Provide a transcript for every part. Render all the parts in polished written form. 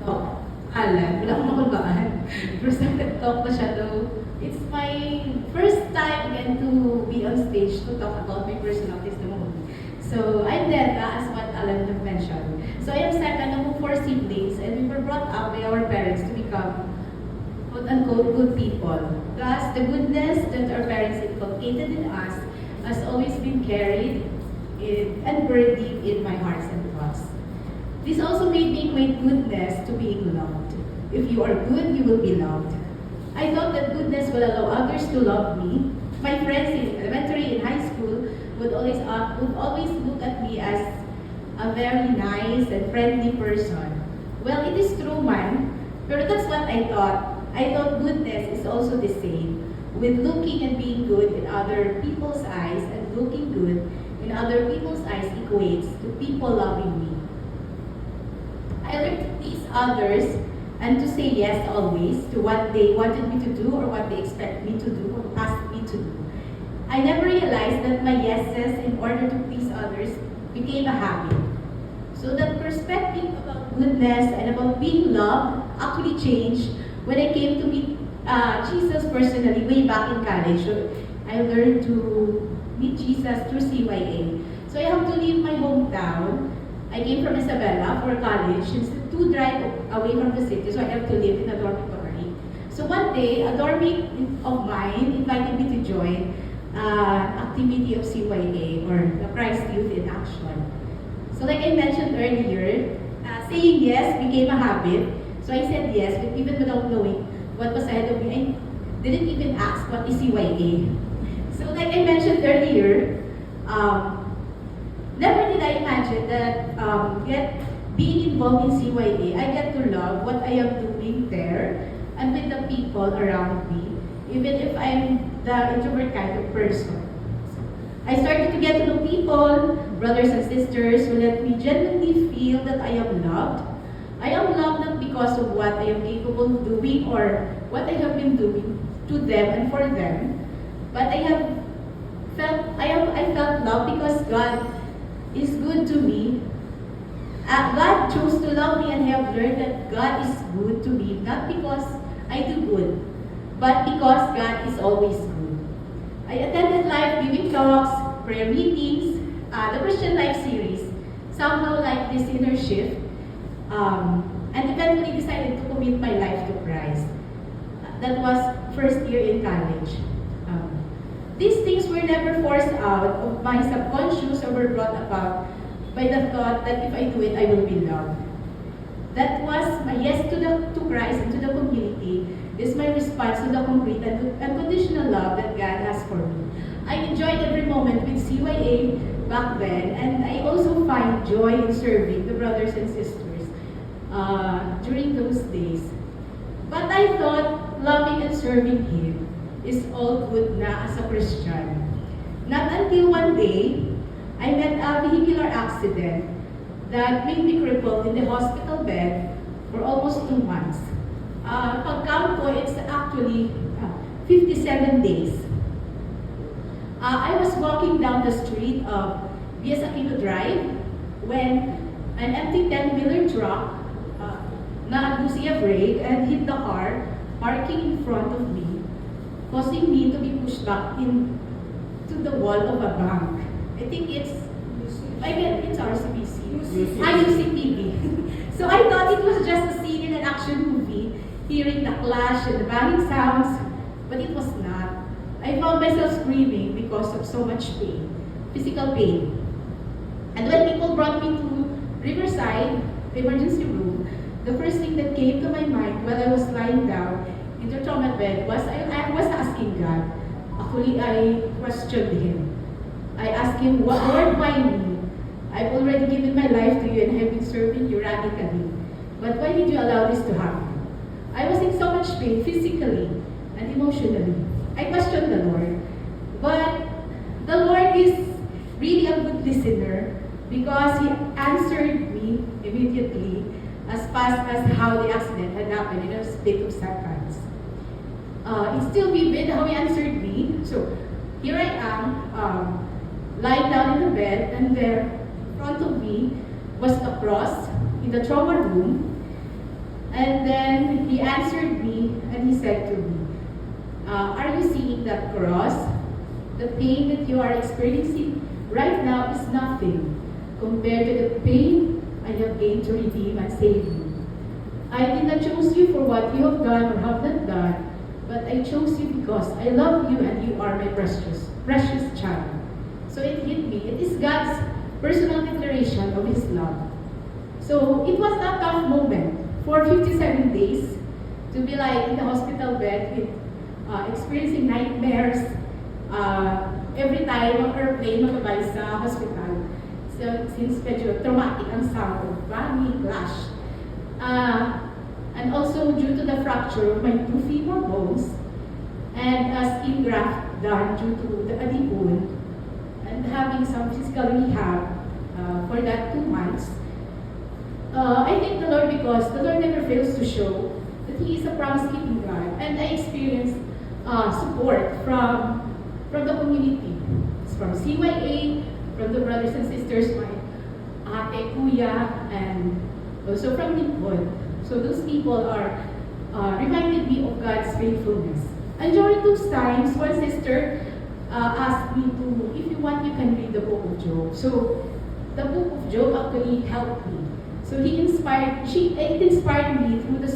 talk. Alan, wala akong makulbaan. First time nag-talk na siya though. It's my first time again to be on stage to talk about my personal testimony. So, I'm Deta, as what Alan have mentioned. So, I am second among 4 siblings, and we were brought up by our parents to become quote-unquote good people. Thus, the goodness that our parents inculcated in us has always been carried and buried deep in my hearts and thoughts. This also made me equate goodness to being loved. If you are good, you will be loved. I thought that goodness will allow others to love me. My friends in elementary and high school would always look at me as a very nice and friendly person. Well, it is true, man, but that's what I thought. I thought goodness is also the same, with looking and being good in other people's eyes, and looking good in other people's eyes equates to people loving me. I learned to please others and to say yes always to what they wanted me to do or what they expect me to do or ask me to do. I never realized that my yeses in order to please others became a habit. So that perspective about goodness and about being loved actually changed when I came to meet Jesus personally way back in college. So I learned to meet Jesus through CYA. So I have to leave my hometown. I came from Isabela for college. It's 2 drive away from the city, so I have to live in a dormitory. So one day, a dormmate of mine invited me to join activity of CYA, or the Christ Youth in Action. So like I mentioned earlier, saying yes became a habit. So I said yes, but even without knowing what was ahead of me, I didn't even ask what is CYA. So like I mentioned earlier, never did I imagine that being involved in CYA, I get to love what I am doing there and with the people around me, even if I'm the introvert kind of person. I started to get to know people, brothers and sisters, who let me genuinely feel that I am loved. I am loved not because of what I am capable of doing or what I have been doing to them and for them, but I felt loved because God is good to me. God chose to love me, and I have learned that God is good to me, not because I do good, but because God is always good. I attended live giving talks, prayer meetings, the Christian Life series, somehow like this inner shift, and eventually decided to commit my life to Christ. That was first year in college. These things were never forced out of my subconscious or were brought about by the thought that if I do it, I will be loved. That was my yes to Christ and to the community. This is my response to the complete and unconditional love that God has for me. I enjoyed every moment with CYA back then, and I also find joy in serving the brothers and sisters during those days. But I thought loving and serving Him is all good na as a Christian. Not until one day, I met a vehicular accident that made me crippled in the hospital bed for almost 2 months. Pag-count ko, it's actually 57 days. I was walking down the street of Vias Aquino Drive when an empty 10-wheeler truck na-Lucia brake and hit the car parking in front of me, causing me to be pushed back into the wall of a bank. I think it's RCBC. UCTV. So I thought it was just a scene in an action movie, hearing the clash and the banging sounds, but it was not. I found myself screaming because of so much pain, physical pain. And when people brought me to Riverside, the emergency room, the first thing that came to my mind while I was lying down in the trauma bed was I was asking God. Actually, I questioned Him. I asked Him, Lord, why me? I've already given my life to you and have been serving you radically. But why did you allow this to happen? I was in so much pain physically and emotionally. I questioned the Lord. But the Lord is really a good listener because He answered me immediately as fast as how the accident had happened in a split of seconds. It's still vivid how He answered me. So here I am, lying down in the bed, and there in front of me was a cross. in the trauma room. And then he answered me and he said to me, are you seeing that cross? The pain that you are experiencing right now is nothing compared to the pain I have gained to redeem and save you. I did not choose you for what you have done or have not done, but I chose you because I love you and you are my precious child. So it hit me. It is God's personal declaration of His love. So it was a tough moment for 57 days to be like in the hospital bed with experiencing nightmares every time on airplane makabay sa hospital. So since medyo traumatic ang sound of banging, clash. And also due to the fracture of my 2 femur bones and a skin graft done due to the adipone and having some physical rehab for that 2 months. I thank the Lord because the Lord never fails to show that He is a promise-keeping God, and I experienced support from the community. It's from CYA, from the brothers and sisters, my ate, kuya, and also from Lincoln. So those people are reminded me of God's faithfulness. And during those times, one sister asked me to, if you want, you can read the book of Job. So the book of Job actually helped me. So it inspired me through the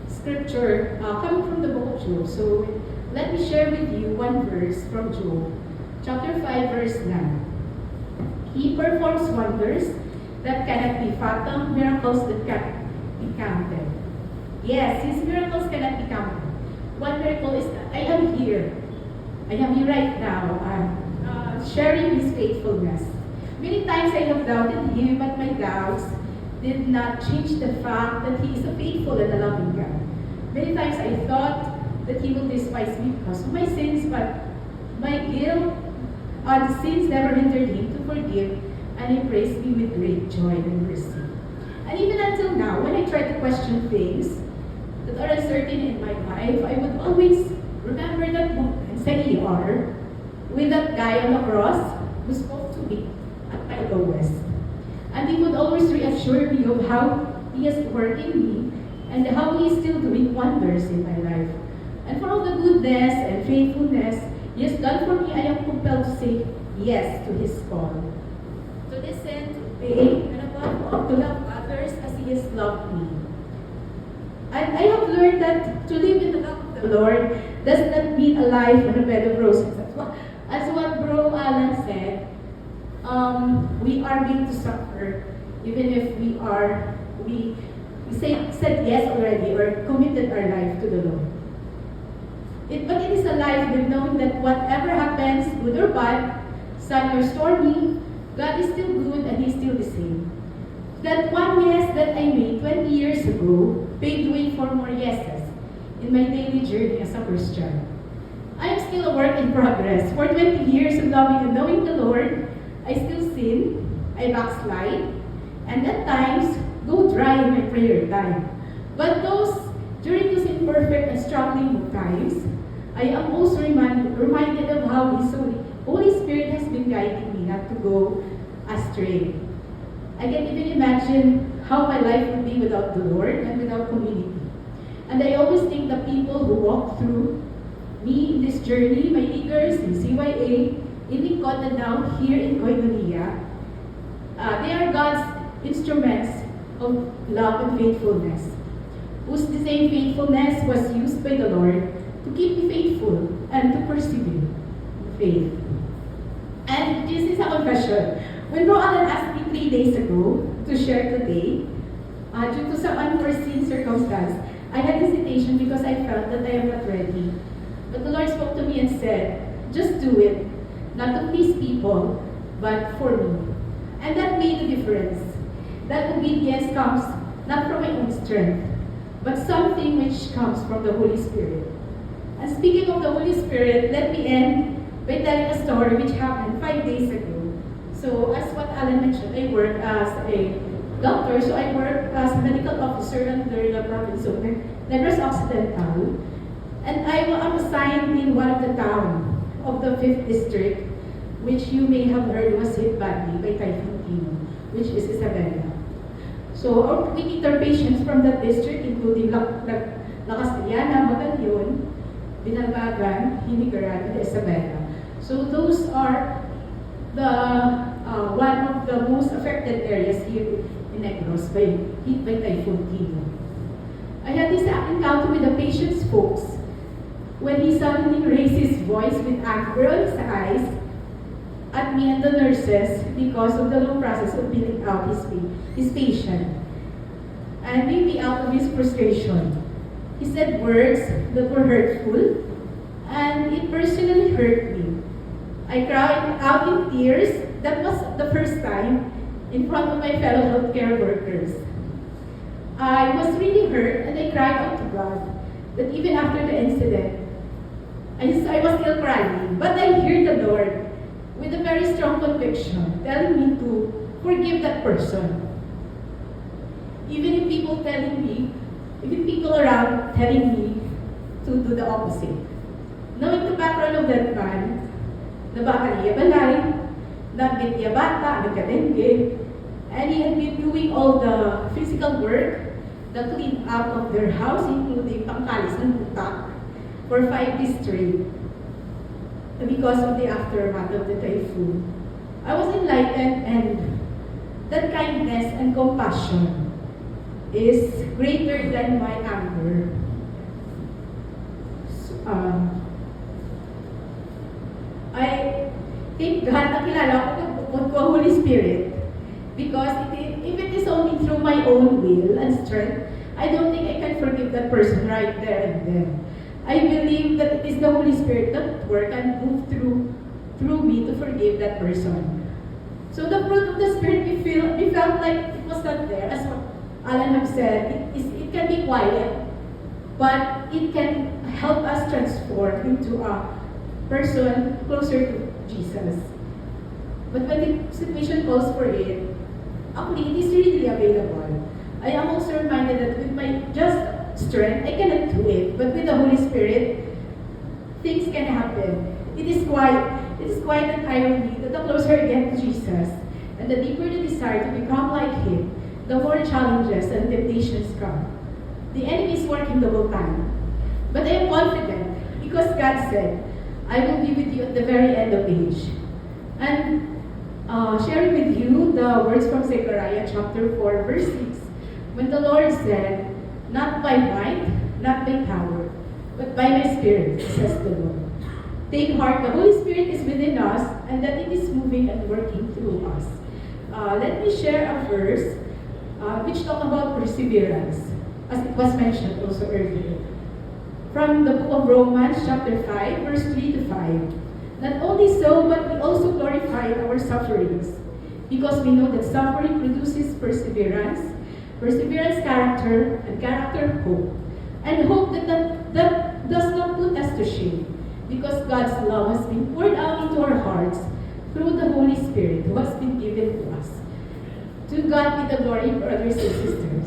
scripture coming from the book of Job. So let me share with you one verse from Job, chapter 5, verse 9. He performs wonders that cannot be fathomed, miracles that cannot be counted. Yes, His miracles cannot be counted. One miracle is that I am here. I am here right now. I'm sharing His faithfulness. Many times I have doubted Him, but my doubts did not change the fact that He is a faithful and a loving God. Many times I thought that He will despise me because of my sins, but my guilt and sins never hindered Him to forgive and embrace me with great joy and mercy. And even until now, when I try to question things that are uncertain in my life, I would always remember that moment sa ER with that guy on the cross who spoke to me at my lowest. And he would always reassure me of how He has worked in me and how He is still doing wonders in my life. And for all the goodness and faithfulness He has done for me, I am compelled to say yes to His call. To listen, to obey, and above all, to love others as He has loved me. And I have learned that to live in the love of the Lord does not mean a life on a bed of roses. As what Bro Alan said, we are going to suffer even if we said yes already or committed our life to the Lord. But it is a life with knowing that whatever happens, good or bad, sunny or stormy, God is still good and He's still the same. That one yes that I made 20 years ago paved way for more yeses in my daily journey as a Christian. I am still a work in progress. For 20 years of loving and knowing the Lord, I still sin, I backslide, and at times go dry in my prayer time. But during those imperfect and struggling times, I am also reminded of how His Holy Spirit has been guiding me not to go astray. I can even imagine how my life would be without the Lord and without community. And I always think the people who walk through me in this journey, my leaders in CYA, in Lincoln, and now here in Koinonia, they are God's instruments of love and faithfulness, whose the same faithfulness was used by the Lord to keep me faithful and to persevere in faith. And this is a confession. When Bro Alan asked me 3 days ago to share today, due to some unforeseen circumstance, I had hesitation because I felt that I am not ready. But the Lord spoke to me and said, just do it, not to please people, but for me. And that made a difference. That obedience comes not from my own strength, but something which comes from the Holy Spirit. And speaking of the Holy Spirit, let me end by telling a story which happened 5 days ago. So as what Alan mentioned, I work as a doctor, so I work as a medical officer under the province of Negros Occidental. And I am assigned in one of the town of the 5th district, which you may have heard was hit badly by Typhoon Tino, which is Isabela. So we cater patients from that district, including La Castellana, Magallaon, Binalbagan, Hinigaran, and Isabela. So those are the one of the most affected areas here in Negros hit by Typhoon Kilo. I had this encounter with the patient's folks when he suddenly raised his voice with anger on his eyes at me and the nurses because of the long process of billing out his patient, and made me out of his frustration. He said words that were hurtful, and it personally hurt me. I cried out in tears. That was the first time in front of my fellow healthcare workers. I was really hurt, and I cried out to God that even after the incident, I was still crying. But I heard the Lord with a very strong conviction telling me to forgive that person. Even if people around telling me to do the opposite. Knowing the background of that man, nabakaliya balay, nagbitya bata, nagkadengue, and he had been doing all the physical work, the clean up of their house, including pangkalis ng butak, for 5 days straight. Because of the aftermath of the typhoon, I was enlightened, and that kindness and compassion is greater than my anger. I think God nakilala ko tungkol ko Holy Spirit, because if it is only through my own will and strength, I don't think I can forgive that person right there and then. I believe that it is the Holy Spirit that work and move through me to forgive that person. So the fruit of the Spirit, we felt like it was not there. As Alan have said, it can be quiet, but it can help us transform into a person closer to Jesus. But when the situation calls for it, actually it is really available. I am also reminded that with my just strength, I cannot do it. But with the Holy Spirit, things can happen. It is quite an irony that the closer I get to Jesus, and the deeper the desire to become like Him, the more challenges and temptations come. The enemy is working the whole time. But I am confident because God said, I will be with you at the very end of age. And sharing with you the words from Zechariah chapter 4, verse 6, when the Lord said, not by might, not by power, but by my Spirit, says the Lord. Take heart, the Holy Spirit is within us, and that it is moving and working through us. Let me share a verse which talks about perseverance, as it was mentioned also earlier. From the book of Romans, chapter 5, verse 3 to 5. Not only so, but we also glorify our sufferings, because we know that suffering produces perseverance, perseverance character, and character hope. And hope that does not put us to shame, because God's love has been poured out into our hearts through the Holy Spirit who has been given to us. To God be the glory, brothers and sisters.